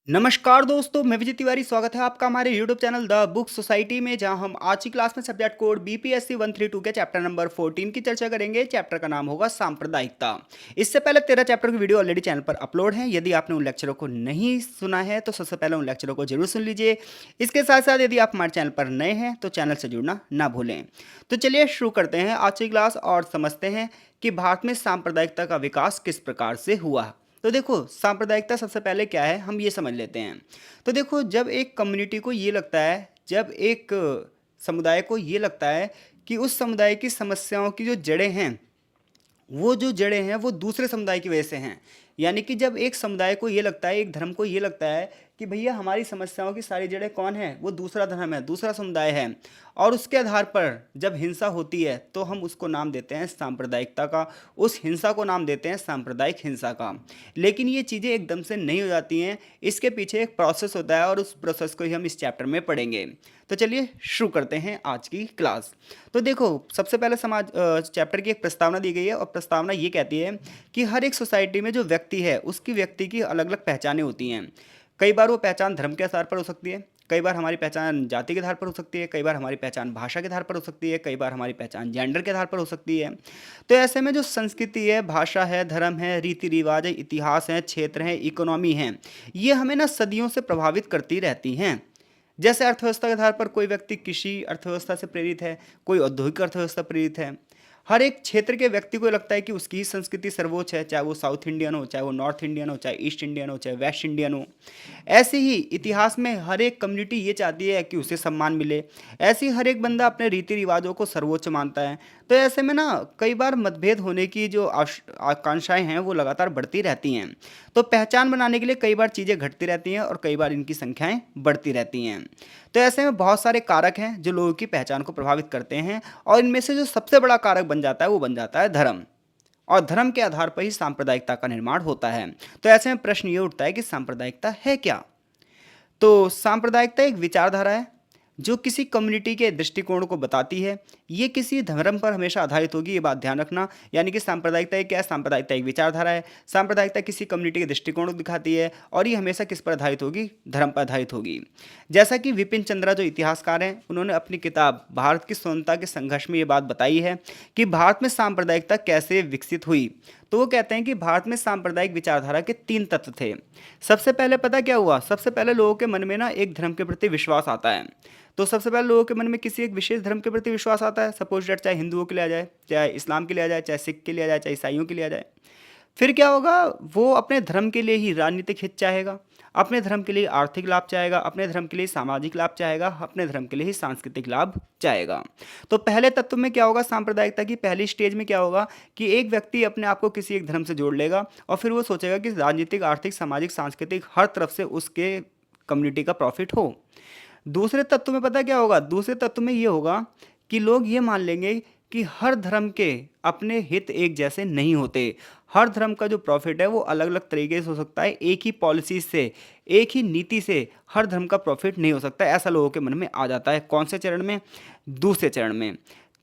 नमस्कार दोस्तों, मैं विजय तिवारी। स्वागत है आपका हमारे YouTube channel the book society में, जहां हम आज की क्लास में सब्जेक्ट कोड बीपीएससी 132 के चैप्टर नंबर 14 की चर्चा करेंगे। चैप्टर का नाम होगा सांप्रदायिकता। इससे पहले 13 चैप्टर की वीडियो ऑलरेडी चैनल पर अपलोड है। यदि आपने उन लेक्चरों को नहीं सुना है तो सबसे पहले उन लेक्चरों को जरूर सुन लीजिए। इसके साथ साथ यदि आप हमारे चैनल पर नए हैं तो चैनल से जुड़ना ना भूलें। तो चलिए शुरू करते हैं आज की क्लास और समझते हैं कि भारत में सांप्रदायिकता का विकास किस प्रकार से हुआ। तो देखो, सांप्रदायिकता सबसे पहले क्या है हम ये समझ लेते हैं। तो देखो, जब एक कम्युनिटी को ये लगता है, जब एक समुदाय को ये लगता है कि उस समुदाय की समस्याओं की जो जड़ें हैं, वो जो जड़ें हैं वो दूसरे समुदाय की वजह से हैं। यानी कि जब एक समुदाय को ये लगता है, एक धर्म को ये लगता है कि भैया हमारी समस्याओं की सारी जड़ें कौन है, वो दूसरा धर्म है, दूसरा समुदाय है, और उसके आधार पर जब हिंसा होती है तो हम उसको नाम देते हैं सांप्रदायिकता का। उस हिंसा को नाम देते हैं सांप्रदायिक हिंसा का। लेकिन ये चीज़ें एकदम से नहीं हो जाती हैं, इसके पीछे एक प्रोसेस होता है और उस प्रोसेस को ही हम इस चैप्टर में पढ़ेंगे। तो चलिए शुरू करते हैं आज की क्लास। तो देखो, सबसे पहले चैप्टर की एक प्रस्तावना दी गई है और प्रस्तावना ये कहती है कि हर एक सोसाइटी में जो व्यक्ति है उसकी व्यक्ति की अलग अलग पहचानें होती हैं। कई बार वो पहचान धर्म के आधार पर हो सकती है, कई बार हमारी पहचान जाति के आधार पर हो सकती है, कई बार हमारी पहचान भाषा के आधार पर हो सकती है, कई बार हमारी पहचान जेंडर के आधार पर हो सकती है। तो ऐसे में जो संस्कृति है, भाषा है, धर्म है, रीति रिवाज है, इतिहास है, क्षेत्र है, इकोनॉमी है, ये हमें ना सदियों से प्रभावित करती रहती हैं। जैसे अर्थव्यवस्था के आधार पर कोई व्यक्ति कृषि अर्थव्यवस्था से प्रेरित है, कोई औद्योगिक अर्थव्यवस्था प्रेरित है। हर एक क्षेत्र के व्यक्ति को लगता है कि उसकी ही संस्कृति सर्वोच्च है, चाहे वो साउथ इंडियन हो, चाहे वो नॉर्थ इंडियन हो, चाहे ईस्ट इंडियन हो, चाहे वेस्ट इंडियन हो। ऐसे ही इतिहास में हर एक कम्युनिटी ये चाहती है कि उसे सम्मान मिले। ऐसे ही हर एक बंदा अपने रीति रिवाजों को सर्वोच्च मानता है। तो ऐसे में ना कई बार मतभेद होने की जो आकांक्षाएं हैं वो लगातार बढ़ती रहती हैं। तो पहचान बनाने के लिए कई बार चीज़ें घटती रहती हैं और कई बार इनकी संख्याएं बढ़ती रहती हैं। तो ऐसे में बहुत सारे कारक हैं जो लोगों की पहचान को प्रभावित करते हैं, और इनमें से जो सबसे बड़ा कारक बन जाता है वो बन जाता है धर्म। और धर्म के आधार पर ही सांप्रदायिकता का निर्माण होता है। तो ऐसे में प्रश्न ये उठता है कि सांप्रदायिकता है क्या। तो सांप्रदायिकता एक विचारधारा है जो किसी कम्युनिटी के दृष्टिकोण को बताती है। ये किसी धर्म पर हमेशा आधारित होगी, ये बात ध्यान रखना। यानी कि सांप्रदायिकता एक क्या है, सांप्रदायिकता एक विचारधारा है। सांप्रदायिकता किसी कम्युनिटी के दृष्टिकोण को दिखाती है और ये हमेशा किस पर आधारित होगी, धर्म पर आधारित होगी। जैसा कि विपिन चंद्रा जो इतिहासकार हैं, उन्होंने अपनी किताब भारत की स्वतंत्रता के संघर्ष में ये बात बताई है कि भारत में सांप्रदायिकता कैसे विकसित हुई। तो वो कहते हैं कि भारत में सांप्रदायिक विचारधारा के 3 तत्व थे। सबसे पहले पता क्या हुआ, सबसे पहले लोगों के मन में ना एक धर्म के प्रति विश्वास आता है। तो सबसे पहले लोगों के मन में किसी एक विशेष धर्म के प्रति विश्वास आता है। सपोज डेट, चाहे हिंदुओं के लिए आ जाए, चाहे इस्लाम के लिए आ जाए, चाहे सिख के लिए आ जाए, चाहे ईसाइयों के लिए आ जाए। फिर क्या होगा, वो अपने धर्म के लिए ही राजनीतिक हित चाहेगा, अपने धर्म के लिए आर्थिक लाभ चाहेगा, अपने धर्म के लिए सामाजिक लाभ चाहेगा, अपने धर्म के लिए ही सांस्कृतिक लाभ चाहेगा। तो पहले तत्व में क्या होगा, सांप्रदायिकता की पहली स्टेज में क्या होगा कि एक व्यक्ति अपने आप को किसी एक धर्म से जोड़ लेगा और फिर वो सोचेगा कि राजनीतिक, आर्थिक, सामाजिक, सांस्कृतिक हर तरफ से उसके कम्युनिटी का प्रॉफिट हो। दूसरे तत्व में पता क्या होगा, दूसरे तत्व में ये होगा कि लोग ये मान लेंगे कि हर धर्म के अपने हित एक जैसे नहीं होते। हर धर्म का जो प्रॉफिट है वो अलग अलग तरीके से हो सकता है, एक ही पॉलिसी से, एक ही नीति से हर धर्म का प्रॉफिट नहीं हो सकता। ऐसा लोगों के मन में आ जाता है। कौन से चरण में, दूसरे चरण में।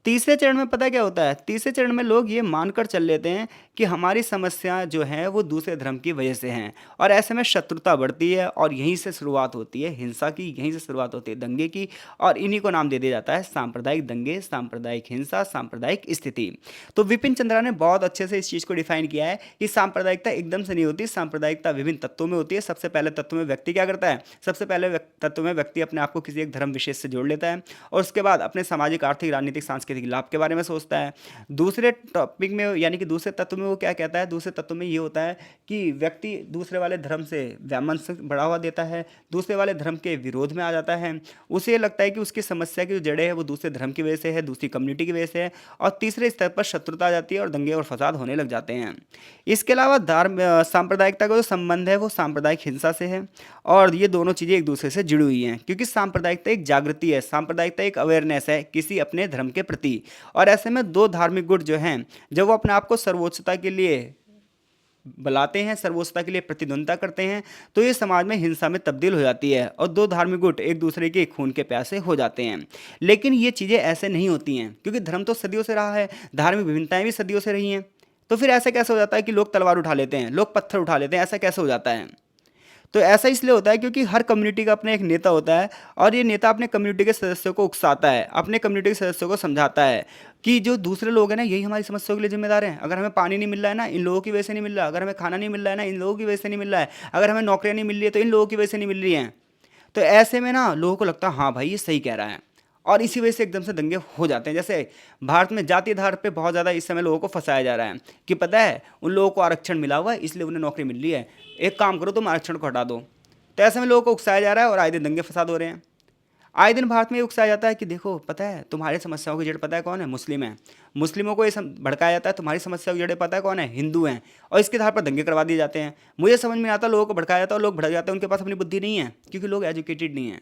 तीसरे चरण में पता क्या होता है, तीसरे चरण में लोग ये मानकर चल लेते हैं कि हमारी समस्या जो है वो दूसरे धर्म की वजह से हैं, और ऐसे में शत्रुता बढ़ती है और यहीं से शुरुआत होती है हिंसा की, यहीं से शुरुआत होती है दंगे की, और इन्हीं को नाम दे दिया जाता है सांप्रदायिक दंगे, सांप्रदायिक हिंसा, सांप्रदायिक स्थिति। तो विपिन चंद्रा ने बहुत अच्छे से इस चीज़ को डिफाइन किया है कि सांप्रदायिकता एकदम से नहीं होती, सांप्रदायिकता विभिन्न तत्वों में होती है। सबसे पहले तत्व में व्यक्ति क्या करता है, सबसे पहले तत्व में व्यक्ति अपने आप को किसी एक धर्म विशेष से जोड़ लेता है और उसके बाद अपने सामाजिक, आर्थिक, राजनीतिक, सांस्कृतिक लाभ के बारे में सोचता है। दूसरे टॉपिक में यानी कि दूसरे तत्व में वो क्या कहता है, दूसरे तत्व में ये होता है कि व्यक्ति दूसरे वाले धर्म से वैमनस्य बढ़ावा देता है, दूसरे वाले धर्म के विरोध में आ जाता है। उसे लगता है कि उसकी समस्या की जो जड़ें है वो दूसरे धर्म की वजह से है, दूसरी कम्युनिटी की वजह से है, और तीसरे स्तर पर शत्रुता आ जाती है और दंगे और फसाद होने लग जाते हैं। इसके अलावा सांप्रदायिकता का जो संबंध है वो सांप्रदायिक हिंसा से है, और ये दोनों चीज़ें एक दूसरे से जुड़ी हुई हैं, क्योंकि सांप्रदायिकता एक जागृति है, सांप्रदायिकता एक अवेयरनेस है किसी अपने धर्म के प्रति। और ऐसे में दो धार्मिक गुट जो हैं, जब वो अपने आप को सर्वोच्चता के लिए बुलाते हैं, सर्वोच्चता के लिए प्रतिद्वंद्विता करते हैं, तो ये समाज में हिंसा में तब्दील हो जाती है और दो धार्मिक गुट एक दूसरे के खून के प्यासे हो जाते हैं। लेकिन ये चीज़ें ऐसे नहीं होती हैं, क्योंकि धर्म तो सदियों से रहा है, धार्मिक विभिन्नताएं भी सदियों से रही हैं। तो फिर ऐसा कैसे हो जाता है कि लोग तलवार उठा लेते हैं, लोग पत्थर उठा लेते हैं, ऐसा कैसे हो जाता है। तो ऐसा इसलिए होता है क्योंकि हर कम्युनिटी का अपना एक नेता होता है और ये नेता अपने कम्युनिटी के सदस्यों को उकसाता है, अपने कम्युनिटी के सदस्यों को समझाता है कि जो दूसरे लोग हैं ना यही हमारी समस्याओं के लिए जिम्मेदार हैं। अगर हमें पानी नहीं मिल रहा है ना इन लोगों की वजह से नहीं मिल रहा, अगर हमें खाना नहीं मिल रहा है ना इन लोगों की वजह से नहीं मिल रहा है, अगर हमें नौकरियां नहीं मिल रही है तो इन लोगों की वजह से नहीं मिल रही हैं। तो ऐसे में ना लोगों को लगता है हाँ भाई ये सही कह रहा है, और इसी वजह से एकदम से दंगे हो जाते हैं। जैसे भारत में जाति आधार पे बहुत ज़्यादा इस समय लोगों को फंसाया जा रहा है कि पता है उन लोगों को आरक्षण मिला हुआ है इसलिए उन्हें नौकरी मिल रही है, एक काम करो तुम आरक्षण को हटा दो। तो ऐसे में लोगों को उकसाया जा रहा है और आए दिन दंगे फसाद हो रहे हैं। आए दिन भारत में ये उकसाया जाता है कि देखो पता है तुम्हारी समस्याओं की जड़ पता है कौन है, मुस्लिम है। मुस्लिमों को ये भड़काया जाता है तुम्हारी समस्याओं की जड़ पता है कौन है, हिंदू हैं, और इसके आधार पर दंगे करवा दिए जाते हैं। मुझे समझ में नहीं आता लोगों को भड़काया जाता है और लोग भड़क जाते हैं, उनके पास अपनी बुद्धि नहीं है क्योंकि लोग एजुकेटेड नहीं है,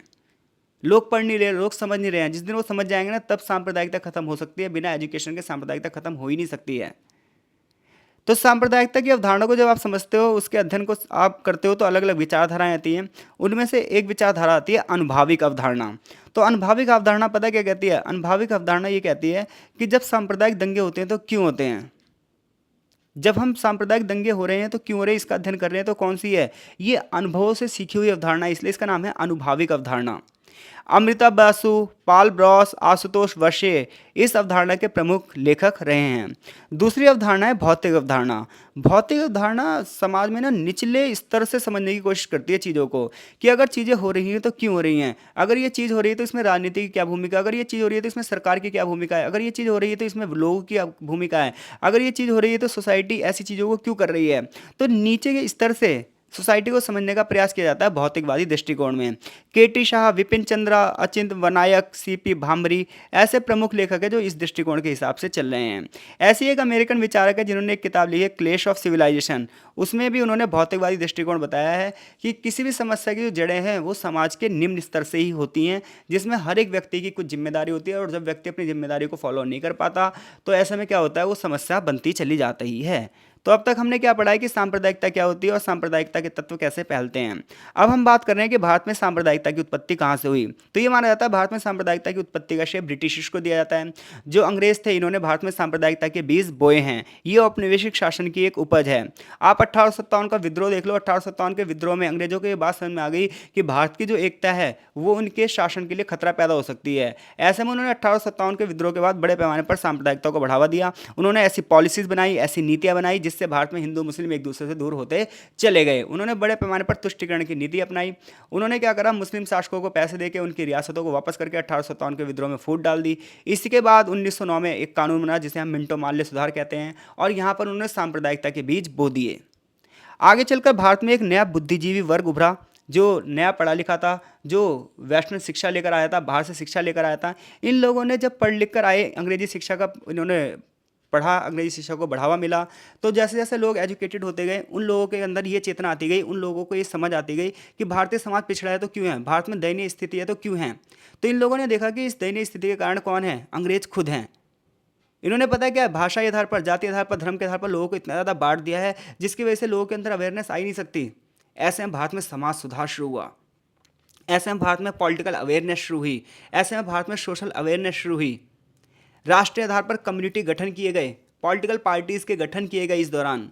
लोग पढ़ नहीं रहे, लोग समझ नहीं रहे हैं। जिस दिन वो समझ जाएंगे ना तब सांप्रदायिकता खत्म हो सकती है, बिना एजुकेशन के सांप्रदायिकता खत्म हो ही नहीं सकती है। तो सांप्रदायिकता की अवधारणा को जब आप समझते हो, उसके अध्ययन को आप करते हो तो अलग अलग विचारधाराएं आती हैं। उनमें से एक विचारधारा आती है अनुभाविक अवधारणा। तो अनुभाविक अवधारणा पता क्या कहती है? अनुभाविक अवधारणा ये कहती है कि जब सांप्रदायिक दंगे होते हैं तो क्यों होते हैं, जब हम सांप्रदायिक दंगे हो रहे हैं तो क्यों हो रहे हैं, इसका अध्ययन कर रहे हैं तो कौन सी है, ये अनुभवों से सीखी हुई अवधारणा है, इसलिए इसका नाम है अनुभाविक अवधारणा। अमृता बासु, पाल ब्रॉस, आशुतोष वर्षे इस अवधारणा के प्रमुख लेखक रहे हैं। दूसरी अवधारणा है भौतिक अवधारणा। भौतिक अवधारणा समाज में ना निचले स्तर से समझने की कोशिश करती है चीज़ों को, कि अगर चीज़ें हो रही हैं तो क्यों हो रही हैं, अगर ये चीज़ हो रही है तो इसमें राजनीति की क्या भूमिका, अगर ये चीज़ हो रही है तो इसमें सरकार की क्या भूमिका है, अगर ये चीज़ हो रही है तो इसमें लोगों की क्या भूमिका है, अगर ये चीज़ हो रही है तो सोसाइटी ऐसी चीज़ों को क्यों कर रही है। तो नीचे के स्तर से सोसाइटी को समझने का प्रयास किया जाता है भौतिकवादी दृष्टिकोण में। केटी शाह, विपिन चंद्रा, अचिंत वनायक, सीपी भामरी ऐसे प्रमुख लेखक हैं जो इस दृष्टिकोण के हिसाब से चल रहे हैं। ऐसी एक अमेरिकन विचारक है जिन्होंने एक किताब लिखी है क्लेश ऑफ सिविलाइजेशन, उसमें भी उन्होंने भौतिकवादी दृष्टिकोण बताया है कि किसी भी समस्या की जो जड़ें हैं वो समाज के निम्न स्तर से ही होती हैं, जिसमें हर एक व्यक्ति की कुछ जिम्मेदारी होती है, और जब व्यक्ति अपनी जिम्मेदारी को फॉलो नहीं कर पाता तो ऐसे में क्या होता है, वो समस्या बनती चली जाती है। तो अब तक हमने क्या पढ़ा है कि सांप्रदायिकता क्या होती है और सांप्रदायिकता के तत्व कैसे फैलते हैं। अब हम बात कर रहे हैं कि भारत में सांप्रदायिकता की उत्पत्ति कहाँ से हुई। तो ये माना जाता है भारत में सांप्रदायिकता की उत्पत्ति का श्रेय ब्रिटिश को दिया जाता है। जो अंग्रेज थे इन्होंने भारत में सांप्रदायिकता के बीज बोए हैं, ये औपनिवेशिक शासन की एक उपज है। आप 1857 का विद्रोह देख लो, 1857 के विद्रोह में अंग्रेजों को ये बात समझ में आ गई कि भारत की जो एकता है वो उनके शासन के लिए खतरा पैदा हो सकती है। ऐसे में उन्होंने 1857 के विद्रोह के बाद बड़े पैमाने पर सांप्रदायिकता को बढ़ावा दिया। उन्होंने ऐसी पॉलिसीज बनाई, ऐसी नीतियां बनाई जिससे भारत में हिंदू मुस्लिम एक दूसरे से दूर होते चले गए। उन्होंने बड़े पैमाने पर तुष्टिकरण की नीति अपनाई। उन्होंने क्या करा, मुस्लिम शासकों को पैसे देकर उनकी रियासतों को वापस करके 1857 के विद्रोह में फूट डाल दी। इसके बाद 1909 में एक कानून बना जिसे हम मिंटो मार्ले सुधार कहते हैं, और यहाँ पर उन्होंने सांप्रदायिकता के बीज बो दिए। आगे चलकर भारत में एक नया बुद्धिजीवी वर्ग उभरा जो नया पढ़ा लिखा था, जो वैष्णव शिक्षा लेकर आया था, बाहर से शिक्षा लेकर आया था। इन लोगों ने जब पढ़ लिख कर आए, अंग्रेजी शिक्षा का इन्होंने पढ़ा, अंग्रेजी शिक्षा को बढ़ावा मिला, तो जैसे जैसे लोग एजुकेटेड होते गए उन लोगों के अंदर ये चेतना आती गई, उन लोगों को ये समझ आती गई कि भारतीय समाज पिछड़ा है तो क्यों है, भारत में दयनीय स्थिति है तो क्यों है। तो इन लोगों ने देखा कि इस दयनीय स्थिति के कारण कौन है, अंग्रेज खुद हैं। इन्होंने पता है क्या, भाषा के आधार पर, जाति आधार पर, धर्म के आधार पर लोगों को इतना ज़्यादा बांट दिया है जिसकी वजह से लोगों के अंदर अवेयरनेस आ ही नहीं सकती। ऐसे में भारत में समाज सुधार शुरू हुआ, ऐसे में भारत में पॉलिटिकल अवेयरनेस शुरू हुई, ऐसे में भारत में सोशल अवेयरनेस शुरू हुई। राष्ट्रीय आधार पर कम्युनिटी गठन किए गए, पॉलिटिकल पार्टीज के गठन किए गए इस दौरान।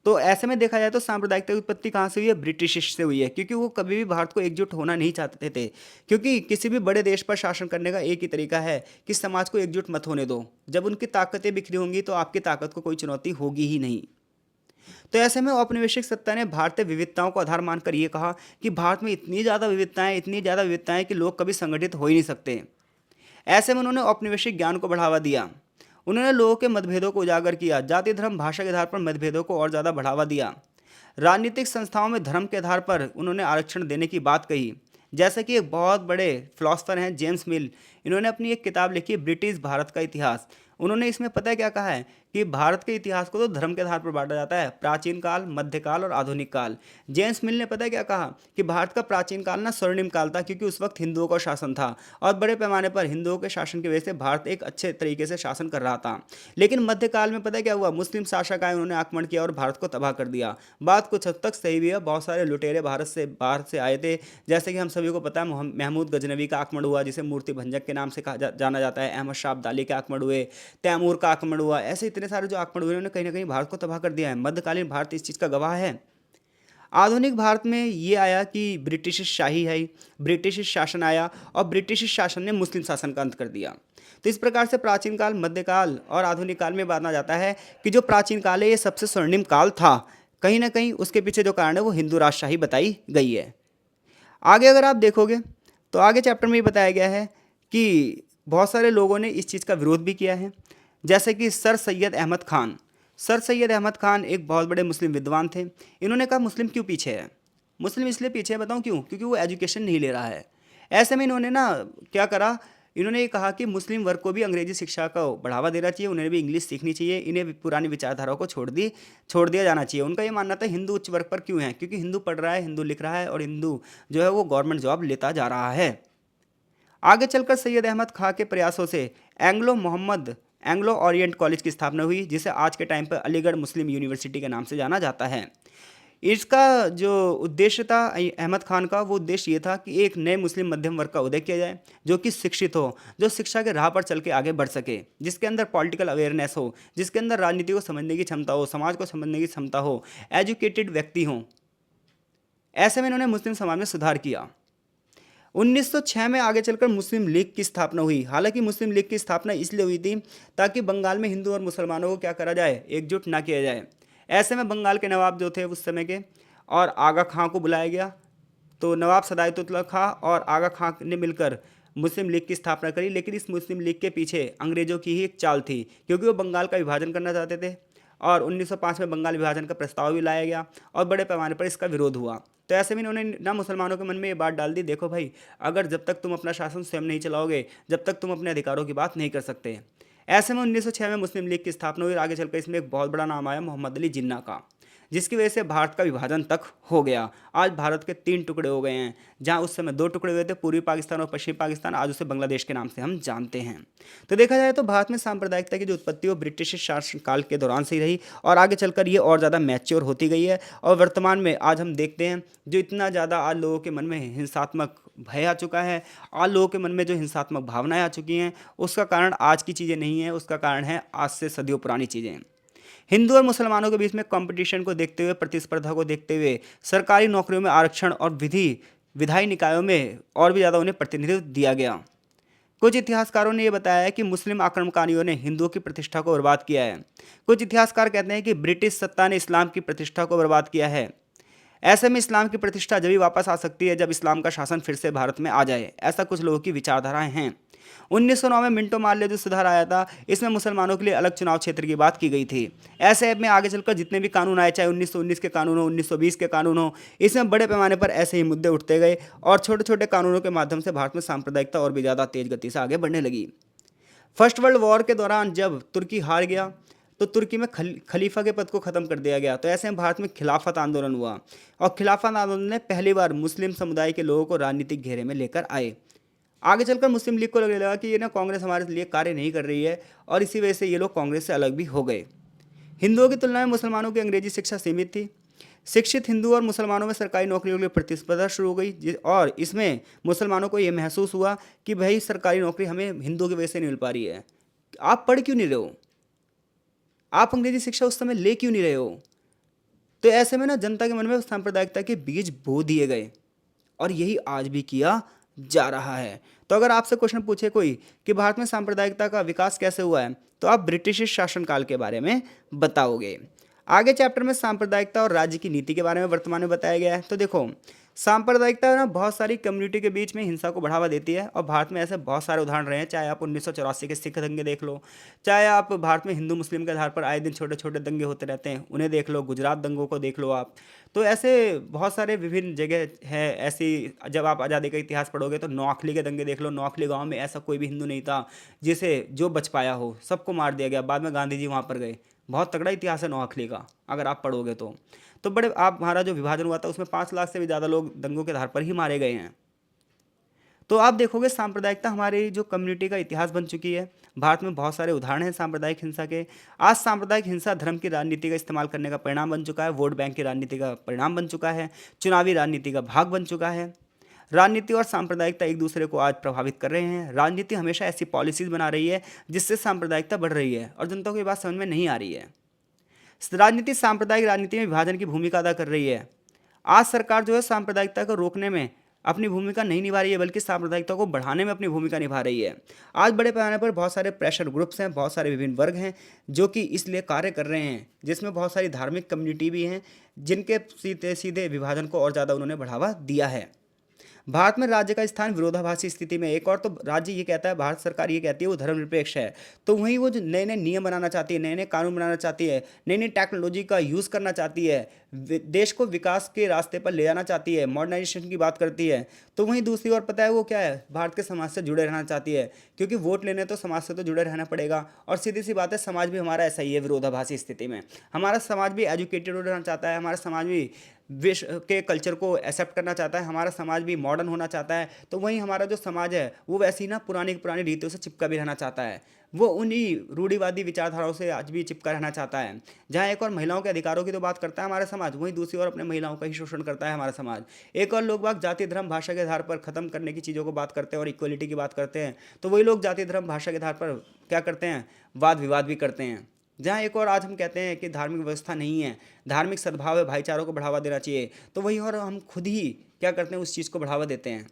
तो ऐसे में देखा जाए तो सांप्रदायिकता की उत्पत्ति कहाँ से हुई है, ब्रिटिश से हुई है, क्योंकि वो कभी भी भारत को एकजुट होना नहीं चाहते थे। क्योंकि किसी भी बड़े देश पर शासन करने का एक ही तरीका है कि समाज को एकजुट मत होने दो। जब उनकी ताकतें बिखरी होंगी तो आपकी ताकत को कोई चुनौती होगी ही नहीं। तो ऐसे में औपनिवेशिक सत्ता ने भारतीय विविधताओं को आधार मानकर ये कहा कि भारत में इतनी ज़्यादा विविधताएं, इतनी ज़्यादा विविधताएं कि लोग कभी संगठित हो ही नहीं सकते। ऐसे में उन्होंने औपनिवेशिक ज्ञान को बढ़ावा दिया, उन्होंने लोगों के मतभेदों को उजागर किया, जाति धर्म भाषा के आधार पर मतभेदों को और ज़्यादा बढ़ावा दिया। राजनीतिक संस्थाओं में धर्म के आधार पर उन्होंने आरक्षण देने की बात कही। जैसे कि एक बहुत बड़े फिलोसफर हैं जेम्स मिल, इन्होंने अपनी एक किताब लिखी ब्रिटिश भारत का इतिहास। उन्होंने इसमें पता है क्या कहा है कि भारत के इतिहास को तो धर्म के आधार पर बांटा जाता है, प्राचीन काल, मध्यकाल और आधुनिक काल। जेम्स मिल ने पता है क्या कहा कि भारत का प्राचीन काल ना स्वर्णिम काल था, क्योंकि उस वक्त हिंदुओं का शासन था और बड़े पैमाने पर हिंदुओं के शासन की वजह से भारत एक अच्छे तरीके से शासन कर रहा था। लेकिन मध्यकाल में पता है क्या हुआ, मुस्लिम शासक आए, उन्होंने आक्रमण किया और भारत को तबाह कर दिया। बात कुछ हद तक सही भी है, बहुत सारे लुटेरे भारत से बाहर से आए थे। जैसे कि हम सभी को पता है महमूद गजनवी का आक्रमण हुआ, जिसे मूर्ति भंजक के नाम से जाना जाता है। अहमद शाह अब्दाली के आक्रमण हुए, तैमूर का आक्रमण हुआ। ऐसे इतने सारे जो आक्रमण हुए उन्होंने कहीं ना कहीं भारत को तबाह कर दिया है। मध्यकालीन भारत इस चीज़ का गवाह है। आधुनिक भारत में ये आया कि ब्रिटिश शाही है, ब्रिटिश शासन आया और ब्रिटिश शासन ने मुस्लिम शासन का अंत कर दिया। तो इस प्रकार से प्राचीन काल, मध्यकाल और आधुनिक काल में बांटा जाता है कि जो प्राचीन काल है ये सबसे स्वर्णिम काल था। कहीं ना कहीं उसके पीछे जो कारण है वो हिंदू राजशाही बताई गई है। आगे अगर आप देखोगे तो आगे चैप्टर में ये बताया गया है कि बहुत सारे लोगों ने इस चीज़ का विरोध भी किया है, जैसे कि सर सैयद अहमद खान। सर सैयद अहमद खान एक बहुत बड़े मुस्लिम विद्वान थे। इन्होंने कहा मुस्लिम क्यों पीछे है। मुस्लिम इसलिए पीछे है, बताऊं क्यों, क्योंकि वो एजुकेशन नहीं ले रहा है। ऐसे में इन्होंने ना क्या करा, इन्होंने ये कहा कि मुस्लिम वर्ग को भी अंग्रेजी शिक्षा को बढ़ावा देना चाहिए, उन्हें भी इंग्लिश सीखनी चाहिए, इन्हें भी पुरानी विचारधाराओं को छोड़ दिया जाना चाहिए। उनका ये मानना था हिंदू उच्च वर्ग पर क्यों है, क्योंकि हिंदू पढ़ रहा है, हिंदू लिख रहा है और हिंदू जो है वो गवर्नमेंट जॉब लेता जा रहा है। आगे चलकर सैयद अहमद खां के प्रयासों से एंग्लो ओरिएंट कॉलेज की स्थापना हुई, जिसे आज के टाइम पर अलीगढ़ मुस्लिम यूनिवर्सिटी के नाम से जाना जाता है। इसका जो उद्देश्य था अहमद खान का, वो उद्देश्य ये था कि एक नए मुस्लिम मध्यम वर्ग का उदय किया जाए, जो कि शिक्षित हो, जो शिक्षा के राह पर चल के आगे बढ़ सके, जिसके अंदर पॉलिटिकल अवेयरनेस हो, जिसके अंदर राजनीति को समझने की क्षमता हो, समाज को समझने की क्षमता हो, एजुकेटेड व्यक्ति हों। ऐसे में इन्होंने मुस्लिम समाज में सुधार किया। 1906 में आगे चलकर मुस्लिम लीग की स्थापना हुई। हालांकि मुस्लिम लीग की स्थापना इसलिए हुई थी ताकि बंगाल में हिंदू और मुसलमानों को क्या करा जाए, एकजुट ना किया जाए। ऐसे में बंगाल के नवाब जो थे उस समय के, और आगा खां को बुलाया गया। तो नवाब सदायतुल्ला खां और आगा खां ने मिलकर मुस्लिम लीग की स्थापना करी। लेकिन इस मुस्लिम लीग के पीछे अंग्रेजों की ही एक चाल थी, क्योंकि वो बंगाल का विभाजन करना चाहते थे और 1905 में बंगाल विभाजन का प्रस्ताव भी लाया गया और बड़े पैमाने पर इसका विरोध हुआ। तो ऐसे में इन्होंने ना मुसलमानों के मन में ये बात डाल दी, देखो भाई, अगर जब तक तुम अपना शासन स्वयं नहीं चलाओगे, जब तक तुम अपने अधिकारों की बात नहीं कर सकते। ऐसे में 1906 में मुस्लिम लीग की स्थापना हुई और आगे चलकर इसमें एक बहुत बड़ा नाम आया मोहम्मद अली जिन्ना का, जिसकी वजह से भारत का विभाजन तक हो गया। आज भारत के 3 टुकड़े हो गए हैं, जहां उस समय 2 टुकड़े हुए थे, पूर्वी पाकिस्तान और पश्चिमी पाकिस्तान। आज उसे बांग्लादेश के नाम से हम जानते हैं। तो देखा जाए तो भारत में सांप्रदायिकता की जो उत्पत्ति वो ब्रिटिश शासनकाल के दौरान से ही रही और आगे चलकर ये और ज़्यादा मैच्योर होती गई है। और वर्तमान में आज हम देखते हैं जो इतना ज़्यादा आज लोगों के मन में हिंसात्मक भय आ चुका है, आज लोगों के मन में जो हिंसात्मक भावनाएं आ चुकी हैं, उसका कारण आज की चीज़ें नहीं है, उसका कारण है आज से सदियों पुरानी चीज़ें। हिंदू और मुसलमानों के बीच में कंपटीशन को देखते हुए, प्रतिस्पर्धा को देखते हुए सरकारी नौकरियों में आरक्षण और विधायी निकायों में और भी ज़्यादा उन्हें प्रतिनिधित्व दिया गया। कुछ इतिहासकारों ने यह बताया है कि मुस्लिम आक्रमणकारियों ने हिंदुओं की प्रतिष्ठा को बर्बाद किया है। कुछ इतिहासकार कहते हैं कि ब्रिटिश सत्ता ने इस्लाम की प्रतिष्ठा को बर्बाद किया है। ऐसे में इस्लाम की प्रतिष्ठा जब भी वापस आ सकती है जब इस्लाम का शासन फिर से भारत में आ जाए, ऐसा कुछ लोगों की विचारधाराएं हैं। 1909 में मिंटो मार्ले जो सुधार आया था, इसमें मुसलमानों के लिए अलग चुनाव क्षेत्र की बात की गई थी। ऐसे में आगे चलकर जितने भी कानून आए, चाहे 1919 के कानून हो, 1920 के कानून हो, इसमें बड़े पैमाने पर ऐसे ही मुद्दे उठते गए और छोटे छोटे कानूनों के माध्यम से भारत में सांप्रदायिकता और भी ज़्यादा तेज गति से आगे बढ़ने लगी। फर्स्ट वर्ल्ड वॉर के दौरान जब तुर्की हार गया तो तुर्की में खलीफा के पद को ख़त्म कर दिया गया। तो ऐसे में भारत में खिलाफत आंदोलन हुआ और खिलाफत आंदोलन ने पहली बार मुस्लिम समुदाय के लोगों को राजनीतिक घेरे में लेकर आए। आगे चलकर मुस्लिम लीग को लगने लगा कि ये ना कांग्रेस हमारे लिए कार्य नहीं कर रही है और इसी वजह से ये लोग कांग्रेस से अलग भी हो गए। हिंदुओं की तुलना में मुसलमानों की अंग्रेजी शिक्षा सीमित थी। शिक्षित हिंदू और मुसलमानों में सरकारी नौकरियों के लिए प्रतिस्पर्धा शुरू हो गई और इसमें मुसलमानों को ये महसूस हुआ कि भाई सरकारी नौकरी हमें हिंदुओं की वजह से नहीं मिल पा रही है। आप पढ़ क्यों नहीं रहे हो, आप अंग्रेजी शिक्षा उस समय ले क्यों नहीं रहे हो। तो ऐसे में ना जनता के मन में सांप्रदायिकता के बीज बो दिए गए और यही आज भी किया जा रहा है। तो अगर आपसे क्वेश्चन पूछे कोई कि भारत में सांप्रदायिकता का विकास कैसे हुआ है, तो आप ब्रिटिश शासनकाल के बारे में बताओगे। आगे चैप्टर में सांप्रदायिकता और राज्य की नीति के बारे में वर्तमान में बताया गया है। तो देखो, सांप्रदायिकता ना बहुत सारी कम्युनिटी के बीच में हिंसा को बढ़ावा देती है और भारत में ऐसे बहुत सारे उदाहरण रहे हैं। चाहे आप 1984 के सिख दंगे देख लो, चाहे आप भारत में हिंदू मुस्लिम के आधार पर आए दिन छोटे छोटे दंगे होते रहते हैं, उन्हें देख लो, गुजरात दंगों को देख लो आप। तो ऐसे बहुत सारे विभिन्न जगह है ऐसी। जब आप आज़ादी का इतिहास पढ़ोगे तो नौखली के दंगे देख लो। नौखली गांव में ऐसा कोई भी हिंदू नहीं था जिसे जो बच पाया हो, सबको मार दिया गया। बाद में गांधी जी वहाँ पर गए। बहुत तगड़ा इतिहास है नौखली का, अगर आप पढ़ोगे तो बड़े आप हमारा जो विभाजन हुआ था उसमें 5 लाख से भी ज़्यादा लोग दंगों के आधार पर ही मारे गए हैं। तो आप देखोगे सांप्रदायिकता हमारी जो कम्युनिटी का इतिहास बन चुकी है। भारत में बहुत सारे उदाहरण हैं सांप्रदायिक हिंसा के। आज सांप्रदायिक हिंसा धर्म की राजनीति का इस्तेमाल करने का परिणाम बन चुका है, वोट बैंक की राजनीति का परिणाम बन चुका है, चुनावी राजनीति का भाग बन चुका है। राजनीति और सांप्रदायिकता एक दूसरे को आज प्रभावित कर रहे हैं। राजनीति हमेशा ऐसी पॉलिसीज बना रही है जिससे सांप्रदायिकता बढ़ रही है और जनता को ये बात समझ में नहीं आ रही है। राजनीति सांप्रदायिक राजनीति में विभाजन की भूमिका अदा कर रही है। आज सरकार जो है सांप्रदायिकता को रोकने में अपनी भूमिका नहीं निभा रही है, बल्कि सांप्रदायिकता को बढ़ाने में अपनी भूमिका निभा रही है। आज बड़े पैमाने पर बहुत सारे प्रेशर ग्रुप्स हैं, बहुत सारे विभिन्न वर्ग हैं जो कि इसलिए कार्य कर रहे हैं, जिसमें बहुत सारी धार्मिक कम्युनिटी भी हैं जिनके सीधे सीधे विभाजन को और ज़्यादा उन्होंने बढ़ावा दिया है। भारत में राज्य का स्थान विरोधाभासी स्थिति में, एक और तो राज्य ये कहता है, भारत सरकार ये कहती है वो धर्मनिरपेक्ष है, तो वहीं वो जो नए नए नियम बनाना चाहती है, नए नए कानून बनाना चाहती है, नई नई टेक्नोलॉजी का यूज़ करना चाहती है, देश को विकास के रास्ते पर ले जाना चाहती है, मॉडर्नाइजेशन की बात करती है, तो वहीं दूसरी ओर पता है वो क्या है, भारत के समाज से जुड़े रहना चाहती है, क्योंकि वोट लेने तो समाज से तो जुड़े रहना पड़ेगा। और सीधी सी बात है, समाज भी हमारा ऐसा ही है विरोधाभासी स्थिति में। हमारा समाज भी एजुकेटेड होना चाहता है, हमारा समाज भी विश्व के कल्चर को एक्सेप्ट करना चाहता है, हमारा समाज भी मॉडर्न होना चाहता है, तो वहीं हमारा जो समाज है वो वैसी ना पुरानी पुरानी रीतियों से चिपका भी रहना चाहता है, वो उन्हीं रूढ़िवादी विचारधाराओं से आज भी चिपका रहना चाहता है। जहाँ एक और महिलाओं के अधिकारों की तो बात करता है हमारा समाज, वहीं दूसरी ओर अपने महिलाओं का ही शोषण करता है हमारा समाज। एक और लोग बाग जाति धर्म भाषा के आधार पर खत्म करने की चीज़ों को बात करते हैं और इक्वलिटी की बात करते हैं, तो वही लोग जाति धर्म भाषा के आधार पर क्या करते हैं, वाद विवाद भी करते हैं। जहाँ एक और आज हम कहते हैं कि धार्मिक व्यवस्था नहीं है, धार्मिक सद्भाव है, भाईचारों को बढ़ावा देना चाहिए, तो वहीं और हम खुद ही क्या करते हैं, उस चीज़ को बढ़ावा देते हैं।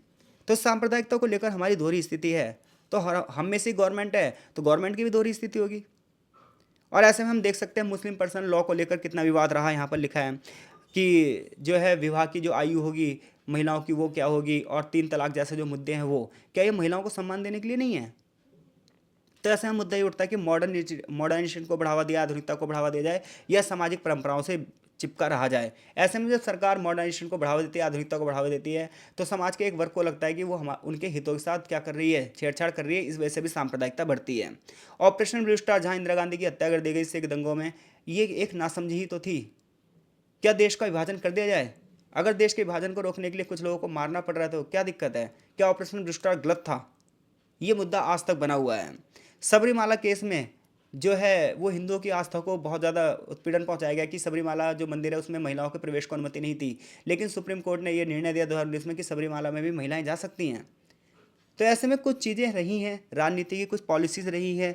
तो सांप्रदायिकता को लेकर हमारी दोहरी स्थिति है, तो हम में से गवर्नमेंट है तो गवर्नमेंट की भी दोहरी स्थिति होगी। और ऐसे में हम देख सकते हैं मुस्लिम पर्सनल लॉ को लेकर कितना विवाद रहा। यहाँ पर लिखा है कि जो है विवाह की जो आयु होगी महिलाओं की वो क्या होगी, और 3 तलाक जैसे जो मुद्दे हैं वो क्या ये महिलाओं को सम्मान देने के लिए नहीं है। तो ऐसा मुद्दा ये उठता है कि मॉडर्नाइजेशन को बढ़ावा दिया, आधुनिकता को बढ़ावा दिया जाए, या सामाजिक परंपराओं से चिपका रहा जाए। ऐसे में जब सरकार मॉडर्नाइजेशन को बढ़ावा देती है, आधुनिकता को बढ़ावा देती है, तो समाज के एक वर्ग को लगता है कि वो उनके हितों के साथ क्या कर रही है, छेड़छाड़ कर रही है, इस वजह से भी सांप्रदायिकता बढ़ती है। ऑपरेशन ब्लू स्टार जहाँ इंदिरा गांधी की हत्या कर दी गई सिख दंगों में, ये एक नासमझी ही तो थी। क्या देश का विभाजन कर दिया जाए? अगर देश के विभाजन को रोकने के लिए कुछ लोगों को मारना पड़ रहा है तो क्या दिक्कत है? क्या ऑपरेशन ब्लू स्टार गलत था? ये मुद्दा आज तक बना हुआ है। सबरीमाला केस में जो है वो हिंदुओं की आस्था को बहुत ज़्यादा उत्पीड़न पहुंचाया गया कि सबरीमाला जो मंदिर है उसमें महिलाओं के प्रवेश को अनुमति नहीं थी, लेकिन सुप्रीम कोर्ट ने ये निर्णय दिया 2019 में कि सबरीमाला में भी महिलाएं जा सकती हैं। तो ऐसे में कुछ चीज़ें रही हैं, राजनीति की कुछ पॉलिसीज़ रही है,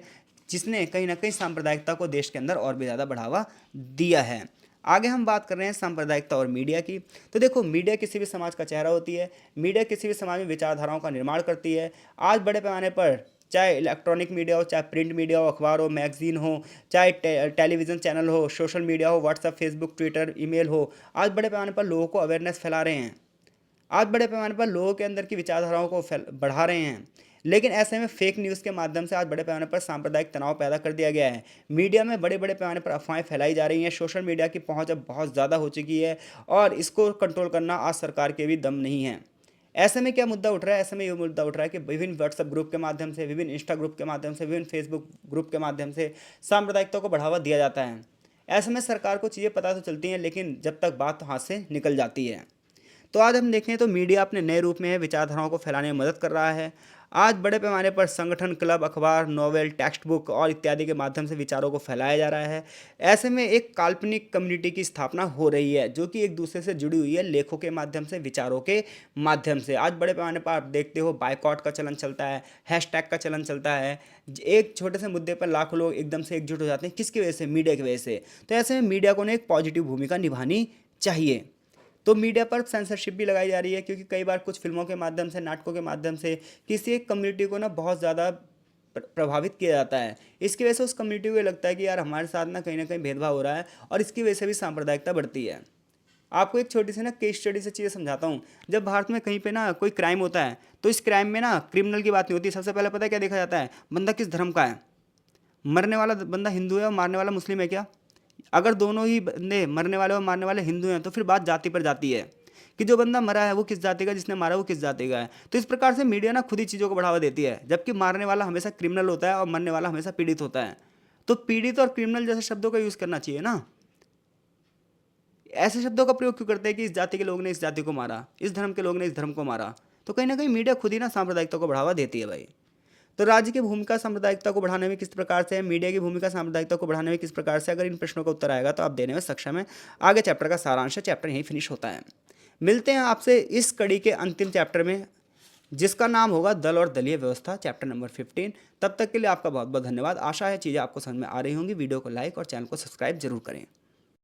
जिसने कहीं ना कहीं सांप्रदायिकता को देश के अंदर और भी ज़्यादा बढ़ावा दिया है। आगे हम बात कर रहे हैं सांप्रदायिकता और मीडिया की। तो देखो, मीडिया किसी भी समाज का चेहरा होती है, मीडिया किसी भी समाज में विचारधाराओं का निर्माण करती है। आज बड़े पैमाने पर चाहे इलेक्ट्रॉनिक मीडिया हो, चाहे प्रिंट मीडिया हो, अखबार हो, मैगजीन हो, चाहे टेलीविज़न चैनल हो, सोशल मीडिया हो, व्हाट्सएप, फेसबुक, ट्विटर, ईमेल हो, आज बड़े पैमाने पर लोगों को अवेयरनेस फैला रहे हैं। आज बड़े पैमाने पर लोगों के अंदर की विचारधाराओं को बढ़ा रहे हैं। लेकिन ऐसे में फेक न्यूज़ के माध्यम से आज बड़े पैमाने पर सांप्रदायिक तनाव पैदा कर दिया गया है। मीडिया में बड़े बड़े पैमाने पर अफवाहें फैलाई जा रही हैं। सोशल मीडिया की पहुंच अब बहुत ज़्यादा हो चुकी है और इसको कंट्रोल करना आज सरकार के भी दम नहीं है। ऐसे में क्या मुद्दा उठ रहा है? ऐसे में ये मुद्दा उठ रहा है कि विभिन्न व्हाट्सएप ग्रुप के माध्यम से, विभिन्न इंस्टा ग्रुप के माध्यम से, विभिन्न फेसबुक ग्रुप के माध्यम से सांप्रदायिकता को बढ़ावा दिया जाता है। ऐसे में सरकार को चीज़ें पता तो चलती हैं, लेकिन जब तक बात हाथ से निकल जाती है। तो आज हम देखें तो मीडिया अपने नए रूप में विचारधाराओं को फैलाने में मदद कर रहा है। आज बड़े पैमाने पर संगठन, क्लब, अखबार, नॉवेल, टेक्स्ट बुक और इत्यादि के माध्यम से विचारों को फैलाया जा रहा है। ऐसे में एक काल्पनिक कम्युनिटी की स्थापना हो रही है जो कि एक दूसरे से जुड़ी हुई है, लेखों के माध्यम से, विचारों के माध्यम से। आज बड़े पैमाने पर आप देखते हो बायकॉट का चलन चलता है, हैशटैग का चलन चलता है। एक छोटे से मुद्दे पर लाखों लोग एकदम से एकजुट हो जाते हैं, किसकी वजह से? मीडिया की वजह से। तो ऐसे में मीडिया को एक पॉजिटिव भूमिका निभानी चाहिए। तो मीडिया पर सेंसरशिप भी लगाई जा रही है, क्योंकि कई बार कुछ फिल्मों के माध्यम से, नाटकों के माध्यम से किसी एक कम्युनिटी को ना बहुत ज़्यादा प्रभावित किया जाता है। इसकी वजह से उस कम्युनिटी को ये लगता है कि यार हमारे साथ ना कहीं भेदभाव हो रहा है, और इसकी वजह से भी सांप्रदायिकता बढ़ती है। आपको एक छोटी सी ना केस स्टडी से चीज़ें समझाता हूँ। जब भारत में कहीं पे ना कोई क्राइम होता है, तो इस क्राइम में ना क्रिमिनल की बात नहीं होती। सबसे पहले पता है क्या देखा जाता है? बंदा किस धर्म का है। मरने वाला बंदा हिंदू है और मारने वाला मुस्लिम है क्या? अगर दोनों ही बंदे, मरने वाले और मारने वाले, हिंदू हैं, तो फिर बात जाति पर जाती है कि जो बंदा मरा है वो किस जाति का, जिसने मारा वो किस जाति का है। तो इस प्रकार से मीडिया ना खुद ही चीज़ों को बढ़ावा देती है, जबकि मारने वाला हमेशा क्रिमिनल होता है और मरने वाला हमेशा पीड़ित होता है। तो पीड़ित और क्रिमिनल जैसे शब्दों का यूज़ करना चाहिए ना। ऐसे शब्दों का प्रयोग क्यों करते हैं कि इस जाति के लोग ने इस जाति को मारा, इस धर्म के लोग ने इस धर्म को मारा? तो कहीं ना कहीं मीडिया खुद ही ना सांप्रदायिकता को बढ़ावा देती है भाई। तो राज्य की भूमिका सांप्रदायिकता को बढ़ाने में किस प्रकार से है, मीडिया की भूमिका सांप्रदायिकता को बढ़ाने में किस प्रकार से, अगर इन प्रश्नों का उत्तर आएगा तो आप देने में सक्षम है। आगे चैप्टर का सारांश है, चैप्टर यहीं फिनिश होता है। मिलते हैं आपसे इस कड़ी के अंतिम चैप्टर में, जिसका नाम होगा दल और दलीय व्यवस्था, चैप्टर नंबर 15। तब तक के लिए आपका बहुत बहुत धन्यवाद। आशा है चीज़ें आपको समझ में आ रही होंगी। वीडियो को लाइक और चैनल को सब्सक्राइब जरूर करें।